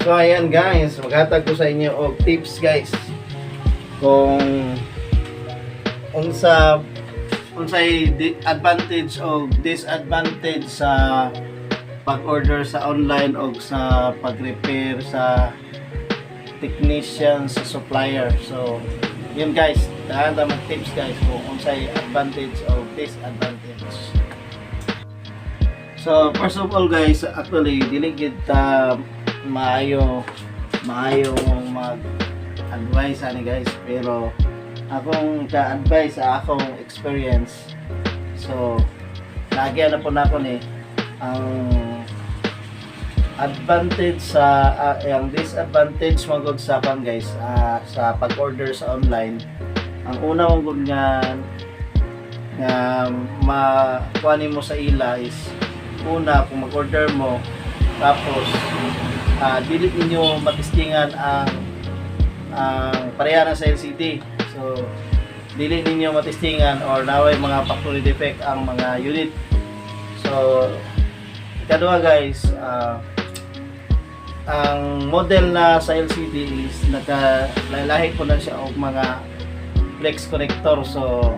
So ayan guys, maghatag ko sa inyo og tips guys kung unsay advantage o disadvantage sa pag-order sa online o sa pag-repair sa technician sa supplier. So yun guys, dahan ta mag-tips guys kung unsay advantage o disadvantage. So first of all guys, actually dili gid ta maayo mag-advise ani guys, pero akong ka-advise sa akong experience. So lagi na po nako ni ang advantage sa ang disadvantage magud sa kan guys sa pag-order sa online. Ang una mong gud nga makuha mo sa ila is una kung mag-order mo tapos dili ninyo matistingan ang pareha sa LCD. So dili ninyo matistingan or naway mga factory defect ang mga unit. So kadua guys, ang model na sa LCD is nakalahi ko na siya og mga flex connector. So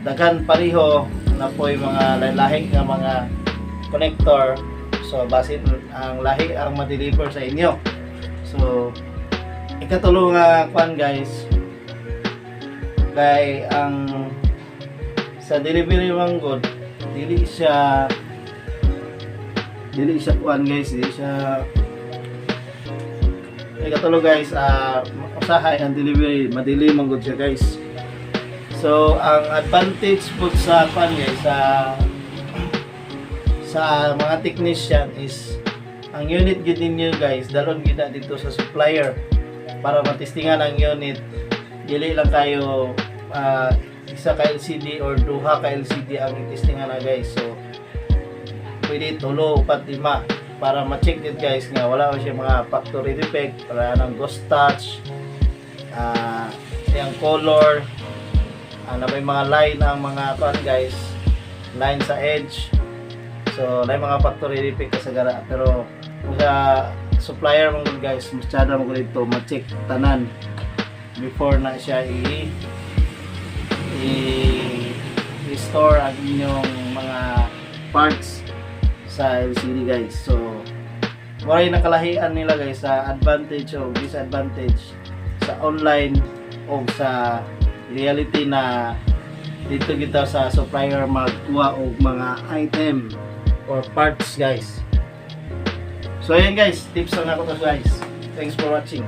daghan pareho na po yung mga lahi nga mga connector. So basin ang lahi ang ma-deliver sa inyo. So ikatulo nga kwan guys, kay ang sa delivery manggod dili siya kwan guys, dili siya ikatulo guys, usahay ang delivery madili manggod siya guys. So ang advantage po sa kwan guys sa mga technician is ang unit gid ninyo guys dalon gid dito sa supplier para matistingan ang unit. Dili lang kayo isa ka LCD or duha ka LCD ang itistingan na guys. So pwede 3, 4, 5 para ma-check it guys nga wala siya mga factory defect, para ng ghost touch, yung color, na may mga line ang mga kan guys, line sa edge. So may mga factory defect sa gara, pero sa supplier mo guys masyado mo dito ma-check tanan before na siya i-restore ang inyong mga parts sa LCD guys. So maray nakalahian nila guys sa advantage o disadvantage sa online o sa reality na dito kita sa supplier magkuha og mga item or parts guys. So ayan guys, tips lang ako to guys. Thanks for watching.